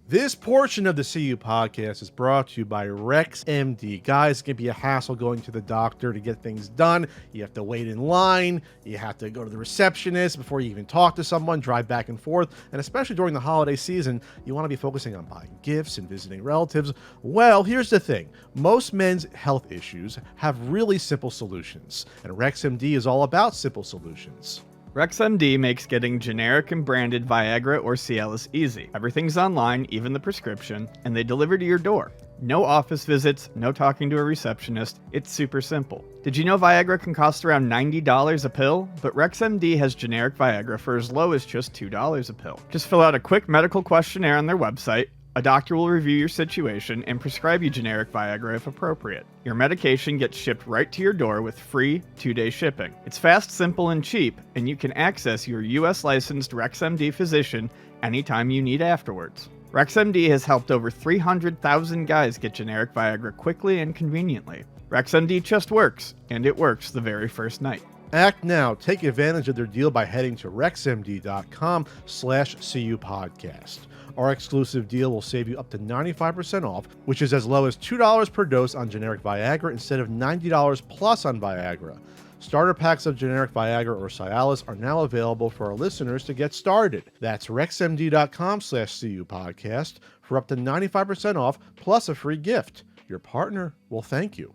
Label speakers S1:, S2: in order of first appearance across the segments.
S1: This portion of the CU podcast is brought to you by RexMD. Guys, it can be a hassle going to the doctor to get things done. You have to wait in line. You have to go to the receptionist before you even talk to someone, drive back and forth. And especially during the holiday season, you want to be focusing on buying gifts and visiting relatives. Well, here's the thing. Most men's health issues have really simple solutions. And RexMD is all about simple solutions.
S2: RexMD makes getting generic and branded Viagra or Cialis easy. Everything's online, even the prescription, and they deliver to your door. No office visits, no talking to a receptionist. It's super simple. Did you know Viagra can cost around $90 a pill? But RexMD has generic Viagra for as low as just $2 a pill. Just fill out a quick medical questionnaire on their website. A doctor will review your situation and prescribe you generic Viagra if appropriate. Your medication gets shipped right to your door with free 2-day shipping. It's fast, simple, and cheap, and you can access your US licensed RexMD physician anytime you need afterwards. RexMD has helped over 300,000 guys get generic Viagra quickly and conveniently. RexMD just works, and it works the very first night.
S1: Act now. Take advantage of their deal by heading to rexmd.com/CU podcast. Our exclusive deal will save you up to 95% off, which is as low as $2 per dose on generic Viagra instead of $90 plus on Viagra. Starter packs of generic Viagra or Cialis are now available for our listeners to get started. That's rexmd.com/CU podcast for up to 95% off plus a free gift. Your partner will thank you.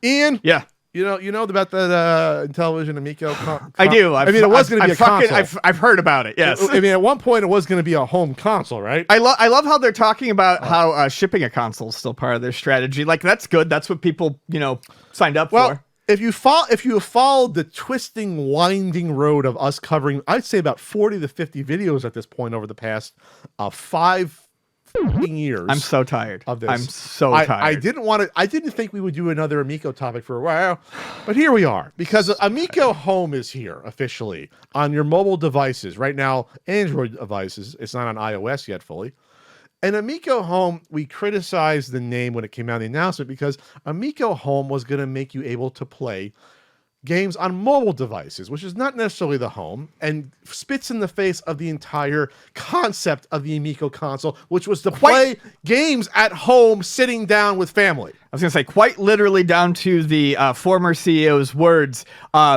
S1: Ian?
S2: Yeah.
S1: You know about that Intellivision Amico
S2: I do.
S1: It was going to be a console.
S2: I've heard about it, yes.
S1: I mean, at one point, it was going to be a home console, right?
S2: I love how they're talking about how shipping a console is still part of their strategy. Like, that's good. That's what people, signed up for.
S1: If you have followed the twisting, winding road of us covering, I'd say about 40 to 50 videos at this point over the past 5 years.
S2: I'm so tired
S1: of this.
S2: I'm so tired.
S1: I didn't think we would do another Amico topic for a while, but here we are because Amico Home is here officially on your mobile devices right now. Android devices. It's not on iOS yet fully. And Amico Home, we criticized the name when it came out in the announcement because Amico Home was going to make you able to play games on mobile devices, which is not necessarily the home, and spits in the face of the entire concept of the Amico console, which was to play games at home sitting down with family.
S2: I was going to say, quite literally down to the former CEO's words,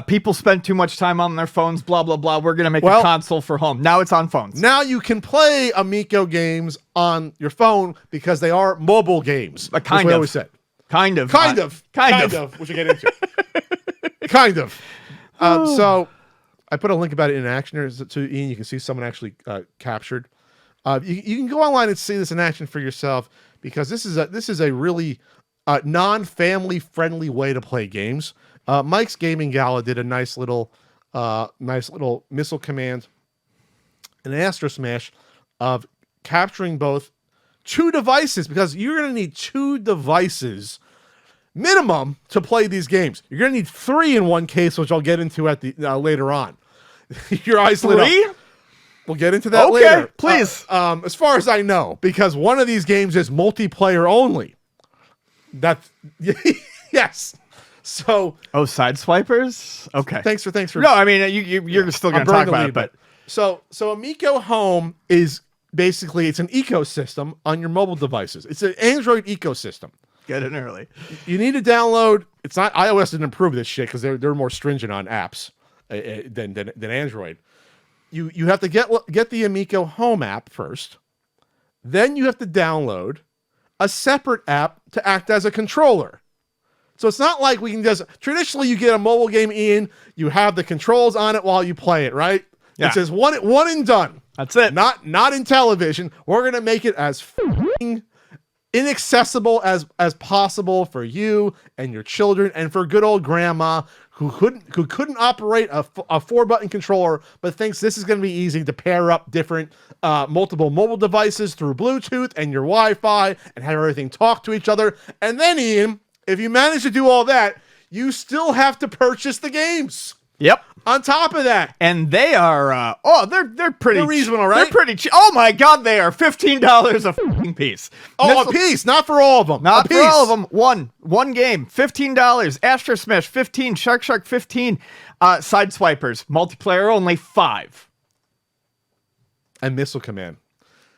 S2: people spend too much time on their phones, blah, blah, blah. We're going to make a console for home. Now it's on phones.
S1: Now you can play Amico games on your phone because they are mobile games.
S2: Kind of.
S1: That's what I always said.
S2: Kind of.
S1: Which we'll get into. Kind of. So I put a link about it in action to Ian. You can see someone actually captured. You can go online and see this in action for yourself because this is a really non-family friendly way to play games. Mike's Gaming Gala did a nice little missile command, an Astro Smash of capturing both two devices because you're going to need two devices minimum to play these games. You're going to need 3 in one case, which I'll get into at the later on. Your eyes lit up.
S2: 3?
S1: We'll get into that later.
S2: Okay, please.
S1: As far as I know, because one of these games is multiplayer only. That's yes. So
S2: Sideswipers? Okay.
S1: Thanks for.
S2: No, I mean you're still going to talk about it, but
S1: so Amico Home is basically it's an ecosystem on your mobile devices. It's an Android ecosystem.
S2: Get in early.
S1: You need to download. It's not iOS didn't improve this shit because they're more stringent on apps than Android. You have to get the Amico Home app first. Then you have to download a separate app to act as a controller. So it's not like we can just traditionally you get a mobile game in, you have the controls on it while you play it, right?
S2: Yeah.
S1: It says one and done.
S2: That's it.
S1: Not in Intellivision. We're gonna make it as inaccessible as possible for you and your children and for good old grandma who couldn't operate a 4-button controller but thinks this is going to be easy to pair up different multiple mobile devices through Bluetooth and your Wi-Fi and have everything talk to each other. And then Ian, if you manage to do all that, you still have to purchase the games.
S2: Yep.
S1: On top of that,
S2: and they are they're pretty
S1: reasonable, right?
S2: They're pretty cheap. Oh my god, they are $15 a fucking piece.
S1: A piece, not for all of them.
S2: Not for all of them. One game, $15. Astro Smash 15, Shark 15, Sideswipers, multiplayer only 5.
S1: And Missile Command.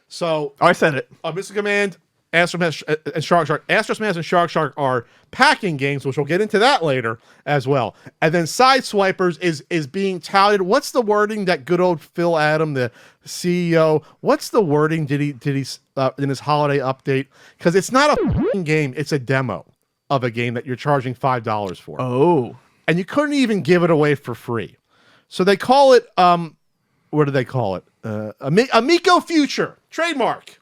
S1: So,
S2: Oh, I said it.
S1: Missile Command, Astro Smash, and Shark Shark. Astro Smash and Shark Shark are packing games, which we'll get into that later as well. And then Sideswipers is being touted. What's the wording that good old Phil Adam, the CEO, what's the wording did he in his holiday update? Because it's not a f***ing game, it's a demo of a game that you're charging $5 for.
S2: Oh.
S1: And you couldn't even give it away for free. So they call it, what do they call it? Amico Future, trademark.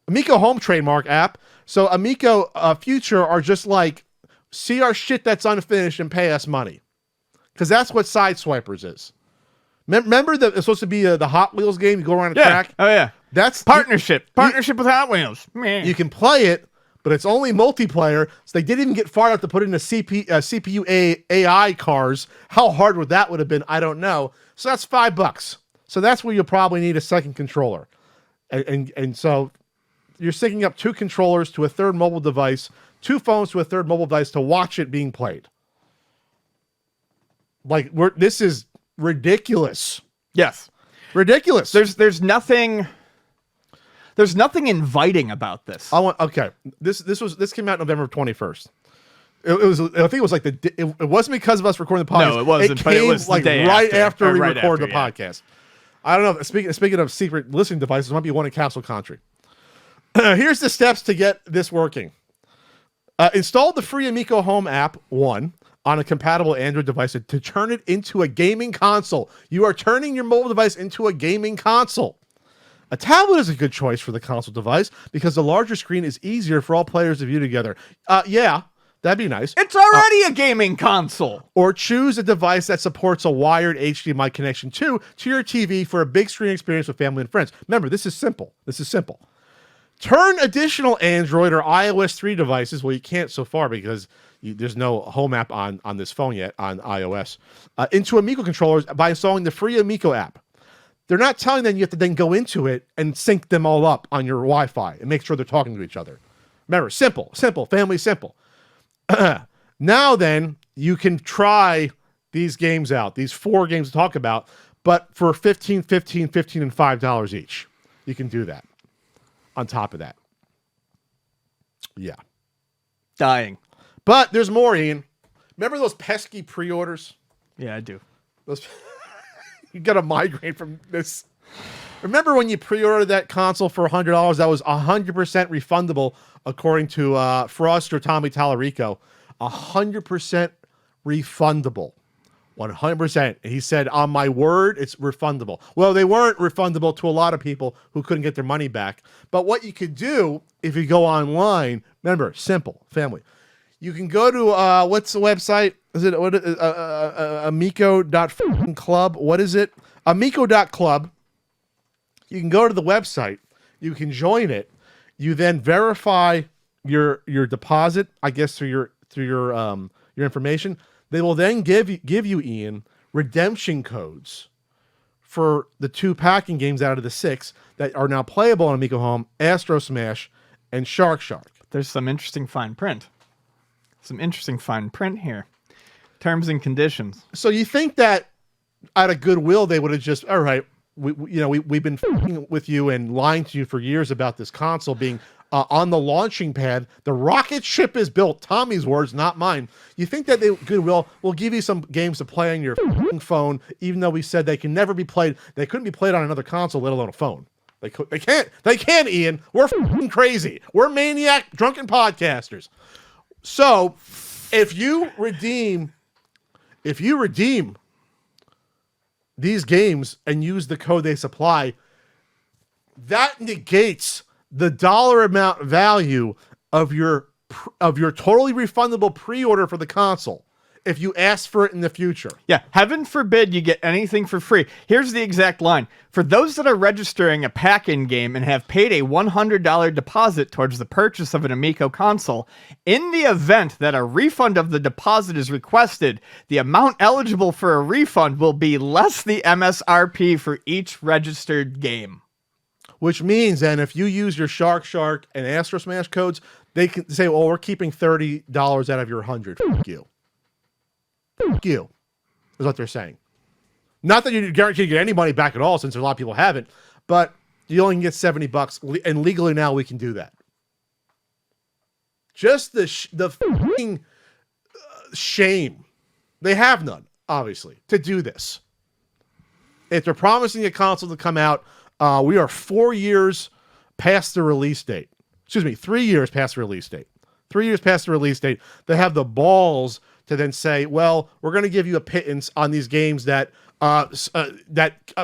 S1: Amico Home trademark app. So Amico Future are just like, see our shit that's unfinished and pay us money. Because that's what Sideswipers is. Remember that it's supposed to be the Hot Wheels game? You go around a track?
S2: Oh, yeah.
S1: That's
S2: Partnership with Hot Wheels. Man.
S1: You can play it, but it's only multiplayer. So they didn't even get far enough to put in a CPU AI cars. How hard would that have been? I don't know. So that's $5. So that's where you'll probably need a second controller. And so you're syncing up 2 controllers to a third mobile device, 2 phones to a third mobile device to watch it being played. Like this is ridiculous.
S2: Yes.
S1: Ridiculous.
S2: There's nothing inviting about this.
S1: This came out November 21st. It was, I think it was like it wasn't because of us recording the podcast.
S2: No, it wasn't.
S1: It
S2: but
S1: came
S2: it was
S1: like
S2: the day
S1: right after we
S2: right
S1: recorded the
S2: after,
S1: podcast. I don't know. Speaking of secret listening devices, there might be one in Castle Country. Here's the steps to get this working. Install the free Amico Home app, on a compatible Android device to turn it into a gaming console. You are turning your mobile device into a gaming console. A tablet is a good choice for the console device because the larger screen is easier for all players to view together. Yeah, that'd be nice.
S2: It's already a gaming console.
S1: Or choose a device that supports a wired HDMI connection to your TV for a big screen experience with family and friends. Remember, this is simple. Turn additional Android or iOS 3 devices, well, you can't so far because there's no home app on this phone yet on iOS, into Amico controllers by installing the free Amico app. They're not telling them you have to then go into it and sync them all up on your Wi-Fi and make sure they're talking to each other. Remember, simple, family simple. Now then, you can try these games out, these 4 games to talk about, but for $15, and $5 each. You can do that. On top of that. Yeah.
S2: Dying.
S1: But there's more, Ian. Remember those pesky pre-orders?
S2: Yeah, I do.
S1: You got a migraine from this. Remember when you pre-ordered that console for $100? That was 100% refundable, according to Frost or Tommy Tallarico. 100% refundable. 100%. He said, on my word, it's refundable. Well, they weren't refundable to a lot of people who couldn't get their money back. But what you could do if you go online, remember, simple, family. You can go to, what's the website? Is it amico.club? What is it? Amico.club. You can go to the website. You can join it. You then verify your deposit, I guess, through your information. They will then give you, Ian, redemption codes for the 2 packing games out of the 6 that are now playable on Amico Home, Astro Smash, and Shark Shark.
S2: There's some interesting fine print. Here. Terms and conditions.
S1: So you think that out of goodwill they would have just, all right, we've been f***ing with you and lying to you for years about this console being on the launching pad. The rocket ship is built. Tommy's words, not mine. You think that goodwill will give you some games to play on your phone, even though we said they can never be played. They couldn't be played on another console, let alone a phone. They can't, Ian. We're f***ing crazy. We're maniac drunken podcasters. So if you redeem these games and use the code they supply, that negates the dollar amount value of your totally refundable pre-order for the console if you ask for it in the future.
S2: Yeah, heaven forbid you get anything for free. Here's the exact line. For those that are registering a pack-in game and have paid a $100 deposit towards the purchase of an Amico console, in the event that a refund of the deposit is requested, the amount eligible for a refund will be less the MSRP for each registered game.
S1: Which means then if you use your Shark Shark and Astro Smash codes, they can say, well, we're keeping $30 out of your 100. Fuck you. Fuck you, is what they're saying. Not that you're guaranteed to get any money back at all, since a lot of people haven't, but you only can get $70, and legally now we can do that. Just the fucking shame. They have none, obviously, to do this. If they're promising a console to come out, we are 4 years past the release date. Excuse me, 3 years past the release date. 3 years past the release date. They have the balls to then say, well, we're going to give you a pittance on these games that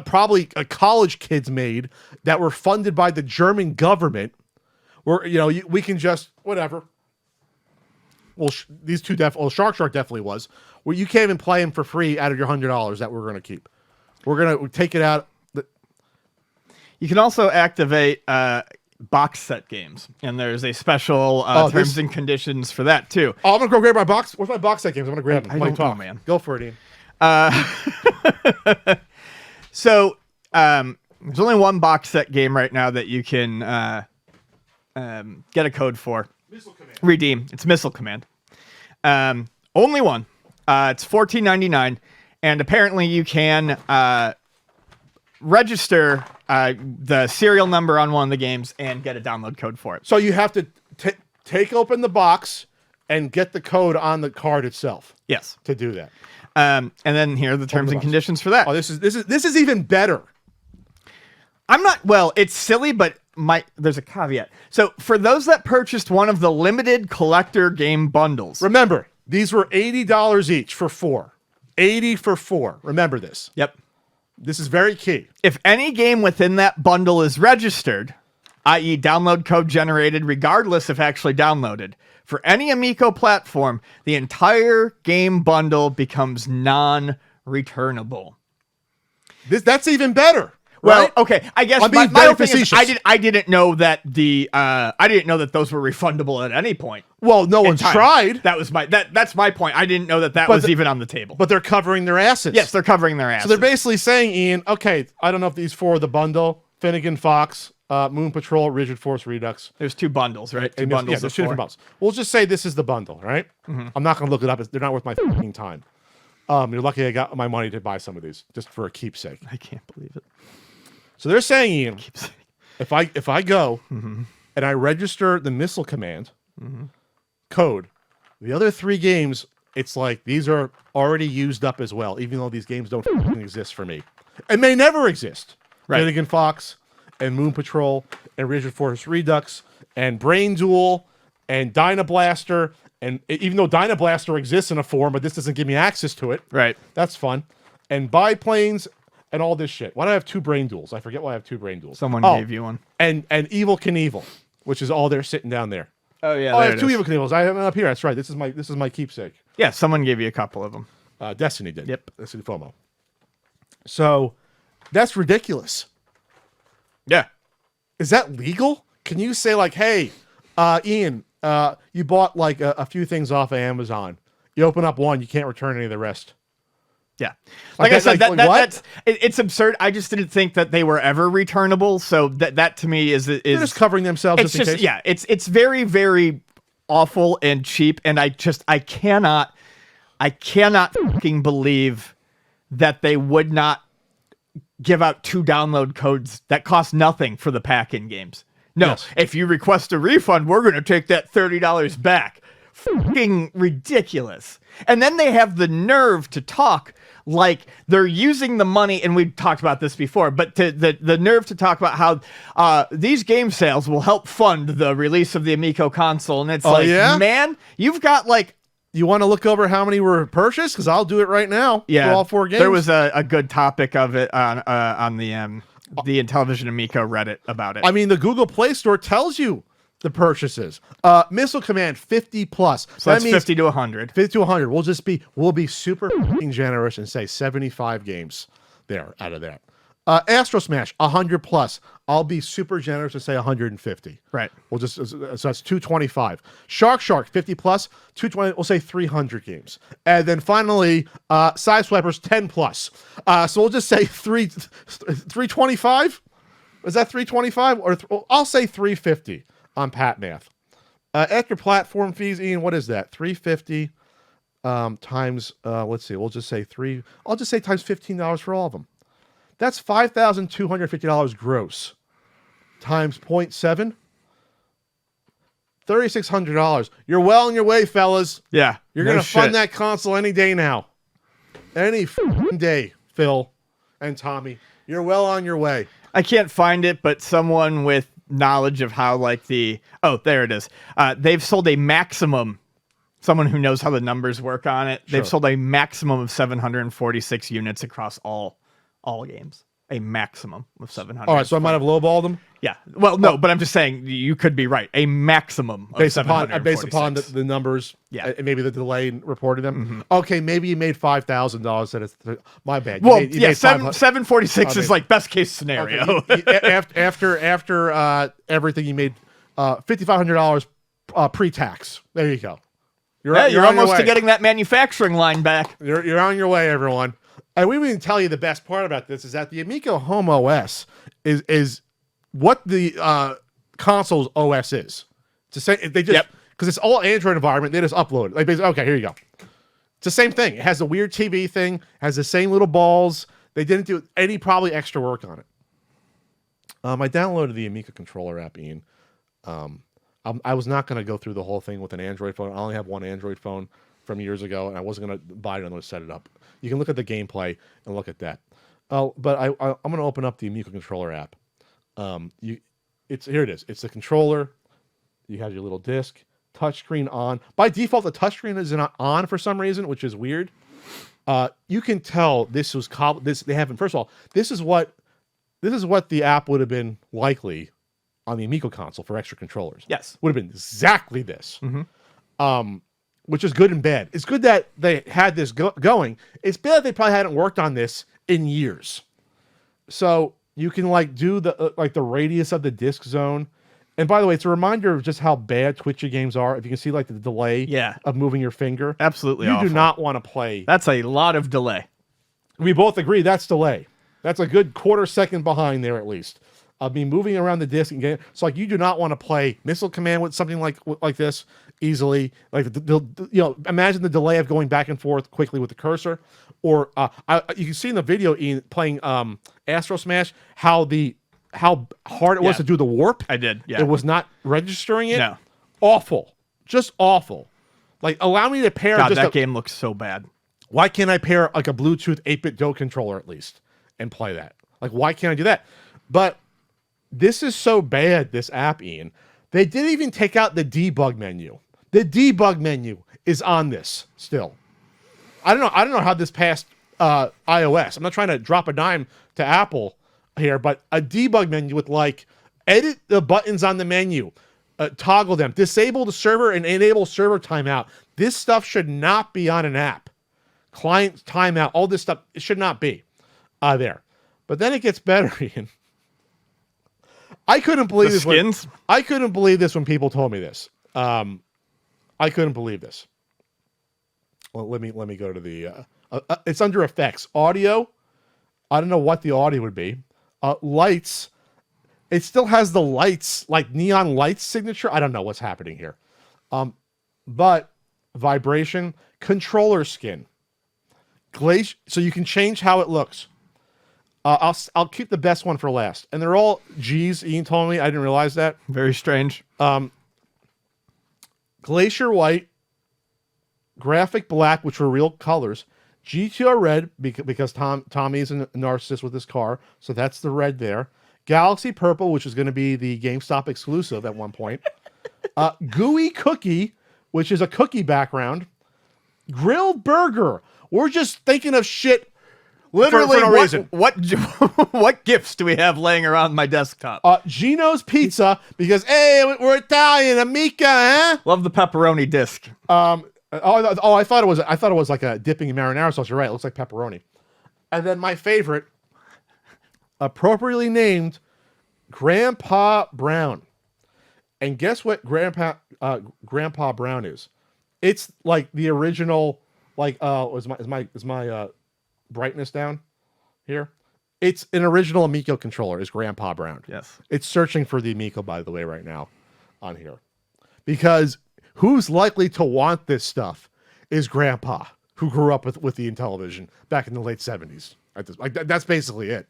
S1: probably college kids made that were funded by the German government. Where, we can just, whatever. Well, these two Shark definitely was. Where you can't even play them for free out of your $100 that we're going to keep. We're going to take it out.
S2: You can also activate box set games, and there's a special terms and conditions for that too.
S1: Oh, I'm going to go grab my box. Where's my box set games? I'm going to grab them.
S2: I don't know, man.
S1: Go for it, Ian.
S2: So there's only one box set game right now that you can get a code for.
S1: Missile Command.
S2: Redeem. It's Missile Command. Only one. It's $14.99, and apparently you can register the serial number on one of the games and get a download code for it.
S1: So you have to take open the box and get the code on the card itself.
S2: Yes.
S1: To do that.
S2: And then here are the terms and conditions for that.
S1: Oh, this is even better.
S2: It's silly, but there's a caveat. So for those that purchased one of the limited collector game bundles.
S1: Remember, these were $80 each for 4. 80 for 4. Remember this.
S2: Yep.
S1: This is very key.
S2: If any game within that bundle is registered, i.e. download code generated regardless if actually downloaded, for any Amico platform, the entire game bundle becomes non-returnable.
S1: That's even better.
S2: Well,
S1: right?
S2: okay. I guess my whole thing is I didn't know that those were refundable at any point.
S1: Well, no one's tried.
S2: That's my point. I didn't know that was even on the table.
S1: But they're covering their asses.
S2: Yes, they're covering their asses.
S1: So they're basically saying, Ian, okay, I don't know if these 4 are the bundle. Finnegan Fox, Moon Patrol, Rigid Force Redux.
S2: There's 2 bundles, right?
S1: There's 2 different bundles. We'll just say this is the bundle, right? Mm-hmm. I'm not going to look it up. They're not worth my fucking time. You're lucky I got my money to buy some of these just for a keepsake.
S2: I can't believe it.
S1: So they're saying, Ian, if I go and I register the Missile Command code, the other 3 games, it's like these are already used up as well, even though these games don't exist for me. And may never exist. Right. Finnegan Fox and Moon Patrol and Rigid Force Redux and Brain Duel and Dynablaster. And even though Dynablaster exists in a form, but this doesn't give me access to it.
S2: Right.
S1: That's fun. And Biplanes and all this shit. Why do I have 2 Brain Duels? I forget why I have 2 Brain Duels.
S2: Someone gave you one.
S1: And Evil Knievel, which is all there sitting down there.
S2: Oh yeah.
S1: I have 2 Evil Knievels. I have them up here. That's right. This is my keepsake.
S2: Yeah, someone gave you a couple of them.
S1: Destiny did.
S2: Yep.
S1: Destiny FOMO. So that's ridiculous.
S2: Yeah.
S1: Is that legal? Can you say like, hey, Ian, you bought like a few things off of Amazon. You open up one, you can't return any of the rest.
S2: Yeah. Like I said, it's absurd. I just didn't think that they were ever returnable. So that to me is
S1: they're just covering themselves.
S2: It's just, yeah, it's very, very awful and cheap. And I cannot fucking believe that they would not give out 2 download codes that cost nothing for the pack-in games. No, yes. If you request a refund, we're going to take that $30 back. Fucking ridiculous. And then they have the nerve to talk like they're using the money, and we've talked about this before, but the nerve to talk about how these game sales will help fund the release of the Amico console. And it's man, you've got like...
S1: You want to look over how many were purchased? Because I'll do it right now for all 4 games.
S2: There was a good topic of it on the Intellivision Amico Reddit about it.
S1: I mean, the Google Play Store tells you the purchases. Missile Command 50 plus.
S2: So that means 50 to 100.
S1: 50 to 100. We'll be super generous and say 75 games there out of that. Astro Smash 100 plus. I'll be super generous and say 150.
S2: Right.
S1: So that's 225. Shark 50 plus. 220. We'll say 300 games. And then finally, Sideswipers 10 plus. So we'll just say 325. Is that 325 or I'll say 350 on Pat math. After platform fees, Ian, what is that? 350 times. Let's see. We'll just say I'll just say times $15 for all of them. That's $5,250 gross times 0.7, $3,600. You're well on your way, fellas.
S2: Yeah.
S1: You're
S2: no
S1: going to
S2: shit.
S1: fund that console any day now. Any day, Phil and Tommy. You're well on your way.
S2: I can't find it, but someone with knowledge of how there it is. They've sold a maximum. Someone who knows how the numbers work on it.
S1: Sure.
S2: They've sold a maximum of 746 units across all games. A maximum of 700.
S1: All right, so I might have lowballed them.
S2: Yeah. Well, no, but I'm just saying you could be right. A maximum of
S1: Based upon the numbers,
S2: Yeah.
S1: and maybe the delay in reporting them. Okay, maybe you made $5,000. That it's my bad.
S2: Well,
S1: you made
S2: 746 is like best case scenario.
S1: Okay, after everything, you made $5,500 pre-tax. There you go.
S2: You're
S1: on your
S2: almost
S1: way.
S2: to getting that manufacturing line back.
S1: You're on your way, everyone. And we didn't tell you the best part about this is that the Amico Home OS is what the console's OS is. To say they just because it's all Android environment, they just upload it. Like basically, okay, here you go. It's the same thing. It has a weird TV thing, has the same little balls. They didn't do any probably extra work on it. I downloaded the Amico controller app, Ian. I was not going to go through the whole thing with an Android phone. I only have one Android phone from years ago, and I wasn't going to buy it unless I set it up. You can look at the gameplay and look at that. But I'm going to open up the Amico controller app. Here it is. It's the controller. You have your little disc, touchscreen on. By default, the touchscreen is not on for some reason, which is weird. You can tell this was they haven't. First of all, this is what the app would have been likely on the Amico console for extra controllers.
S2: Yes,
S1: would have been exactly this. Which is good and bad. It's good that they had this going. It's bad that they probably hadn't worked on this in years. So you can do the the radius of the disc zone. And by the way, it's a reminder of just how bad Twitchy games are. If you can see the delay of moving your finger.
S2: Absolutely
S1: You
S2: awful.
S1: do not want to play.
S2: That's a lot of delay.
S1: We both agree that's delay. That's a good quarter second behind there at least. Moving around the disc and getting so you do not want to play Missile Command with something like this easily. Imagine the delay of going back and forth quickly with the cursor, or you can see in the video Ian playing Astro Smash how hard it was to do the warp.
S2: I did. Yeah,
S1: it was not registering it.
S2: No,
S1: awful, just awful. Allow me to pair.
S2: God, that game looks so bad.
S1: Why can't I pair a Bluetooth 8-bit Do controller at least and play that? Why can't I do that? But this is so bad, this app, Ian. They didn't even take out the debug menu. The debug menu is on this still. I don't know how this passed iOS. I'm not trying to drop a dime to Apple here, but a debug menu with edit the buttons on the menu, toggle them, disable the server and enable server timeout. This stuff should not be on an app. Client timeout, all this stuff, it should not be there. But then it gets better, Ian. I couldn't believe this. I couldn't believe this when people told me this. I couldn't believe this. Well, let me go to the. It's under effects, audio. I don't know what the audio would be. Lights. It still has the lights, neon lights signature. I don't know what's happening here. But vibration, controller skin, glacier. So you can change how it looks. I'll keep the best one for last, and they're all G's. Ian told me, I didn't realize that.
S2: Very strange.
S1: Glacier white, graphic black, which were real colors. GTR red because Tommy's a narcissist with his car, so that's the red there. Galaxy purple, which is going to be the GameStop exclusive at one point. Gooey cookie, which is a cookie background. Grilled burger. We're just thinking of shit.
S2: Literally,
S1: for no reason.
S2: What gifts do we have laying around my desktop?
S1: Gino's Pizza, because hey, we're Italian, Amica, huh?
S2: Love the pepperoni disc.
S1: I thought it was like a dipping in marinara sauce. You're right, it looks like pepperoni. And then my favorite, appropriately named Grandpa Brown. And guess what Grandpa Brown is? It's like the original, is my brightness down here? It's an original Amico controller, is Grandpa Brown.
S2: Yes.
S1: It's searching for the Amico, by the way, right now on here. Because who's likely to want this stuff is Grandpa, who grew up with the Intellivision back in the late 70s. That's basically it.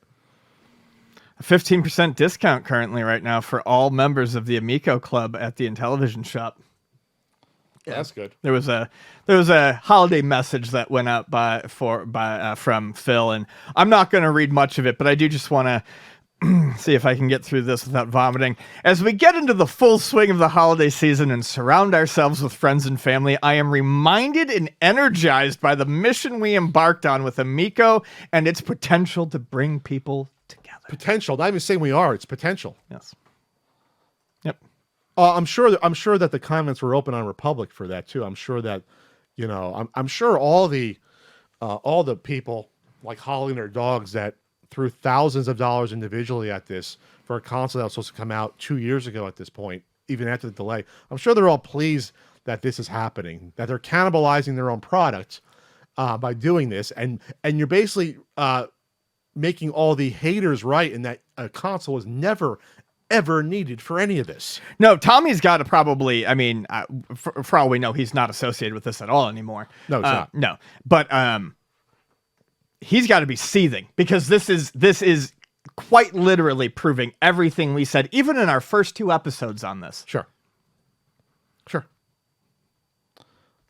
S2: A 15% discount currently right now for all members of the Amico Club at the Intellivision shop.
S1: Yeah, that's good.
S2: There was a holiday message that went out from Phil, and I'm not going to read much of it, but I do just want to see if I can get through this without vomiting. As we get into the full swing of the holiday season and surround ourselves with friends and family, I am reminded and energized by the mission we embarked on with Amico and its potential to bring people together.
S1: Potential. Not even saying we are. It's potential.
S2: Yes. Yep.
S1: I'm sure that the comments were open on Republic for that too. I'm sure that, I'm sure all the people like Holly and her dogs that threw thousands of dollars individually at this for a console that was supposed to come out 2 years ago at this point, even after the delay. I'm sure they're all pleased that this is happening, that they're cannibalizing their own product by doing this. And you're basically making all the haters right in that a console was never, ever needed for any of this.
S2: No, Tommy's got to probably, for all we know, he's not associated with this at all anymore.
S1: No, it's not.
S2: No, but he's got to be seething because this is quite literally proving everything we said, even in our first 2 episodes on this.
S1: Sure. I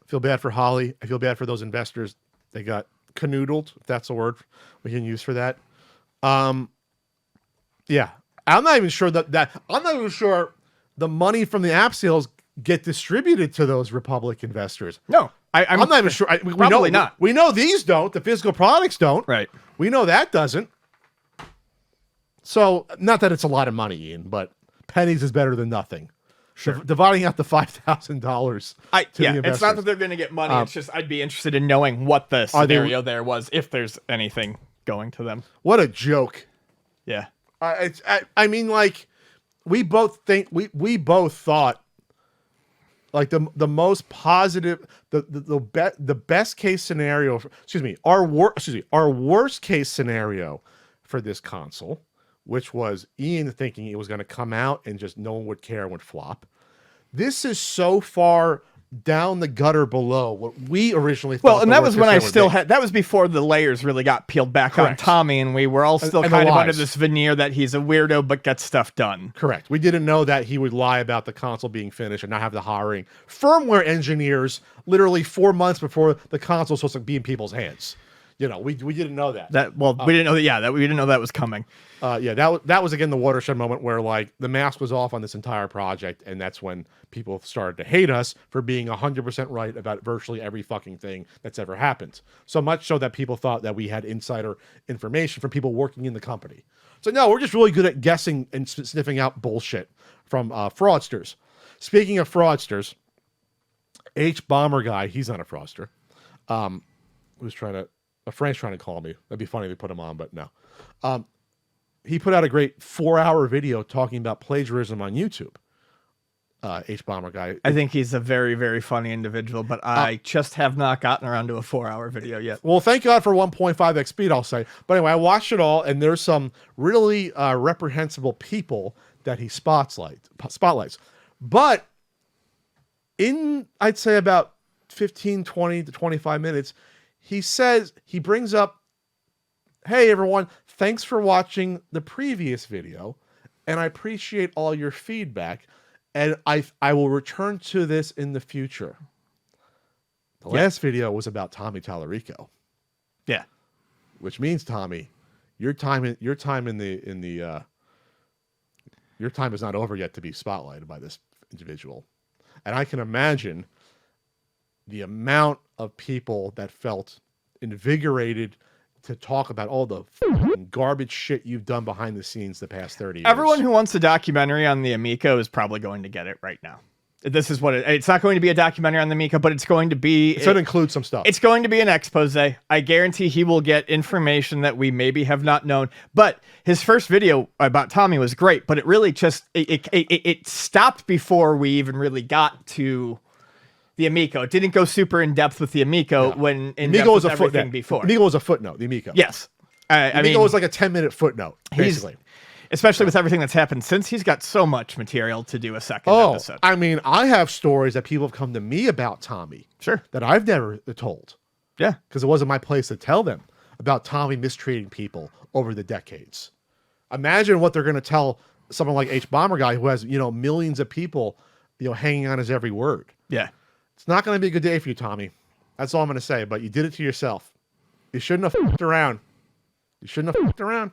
S1: feel bad for Holly. I feel bad for those investors. They got canoodled, if that's a word we can use for that. Yeah. I'm not even sure I'm not even sure the money from the app sales get distributed to those Republic investors.
S2: No.
S1: I'm not even sure.
S2: Probably not.
S1: We know these don't. The physical products don't.
S2: Right.
S1: We know that doesn't. So, not that it's a lot of money, Ian, but pennies is better than nothing.
S2: Sure.
S1: Dividing out the $5,000 to the investors.
S2: It's not that they're going to get money. It's just I'd be interested in knowing what the scenario there was, if there's anything going to them.
S1: What a joke.
S2: Yeah.
S1: I mean, like, we both thought, like, the most positive, the best case scenario, our worst case scenario for this console, which was Ian thinking it was going to come out and just no one would care and would flop. This is so far down the gutter below what we originally thought.
S2: Well, and that was when that was before the layers really got peeled back
S1: Correct.
S2: on Tommy, and we were all still
S1: and
S2: kind of under this veneer that he's a weirdo but gets stuff done.
S1: Correct. We didn't know that he would lie about the console being finished and not have the hiring firmware engineers literally 4 months before the console was supposed to be in people's hands. We didn't know that.
S2: We didn't know that. Yeah, we didn't know that was coming.
S1: That was again the watershed moment where like the mask was off on this entire project, and that's when people started to hate us for being 100% right about virtually every fucking thing that's ever happened. So much so that people thought that we had insider information from people working in the company. So no, we're just really good at guessing and sniffing out bullshit from fraudsters. Speaking of fraudsters, H Bomber guy, he's not a fraudster. A friend's trying to call me. That'd be funny if we put him on, but no. He put out a great 4-hour video talking about plagiarism on YouTube. H Bomber guy.
S2: I think he's a very, very funny individual, but I just have not gotten around to a 4-hour video yet.
S1: Well, thank God for 1.5x speed, I'll say. But anyway, I watched it all, and there's some really reprehensible people that he spotlights. But in, I'd say about 15, 20 to 25 minutes, he brings up, hey, everyone, thanks for watching the previous video, and I appreciate all your feedback, and I will return to this in the future. The last video was about Tommy Tallarico.
S2: Yeah.
S1: Which means, Tommy, your time is not over yet to be spotlighted by this individual. And I can imagine the amount of people that felt invigorated to talk about all the garbage shit you've done behind the scenes the past 30 years.
S2: Everyone who wants a documentary on the Amico is probably going to get it right now. This is what it's not going to be a documentary on the Amico, but it's going to be...
S1: It's going to include some stuff.
S2: It's going to be an expose. I guarantee he will get information that we maybe have not known. But his first video about Tommy was great, but it really just... It stopped before we even really got to the Amico. It didn't go super in depth with the Amico when in
S1: Amico was a
S2: everything before.
S1: Amico was a footnote, the Amico.
S2: Yes.
S1: Amico was like a 10-minute footnote, basically.
S2: Especially with everything that's happened since, he's got so much material to do a second episode.
S1: I mean, I have stories that people have come to me about Tommy.
S2: Sure.
S1: That I've never told.
S2: Yeah.
S1: Because it wasn't my place to tell them about Tommy mistreating people over the decades. Imagine what they're going to tell someone like H Bomber Guy who has, millions of people, hanging on his every word.
S2: Yeah.
S1: It's not going to be a good day for you, Tommy. That's all I'm going to say. But you did it to yourself. You shouldn't have f***ed around. You shouldn't have f***ed around.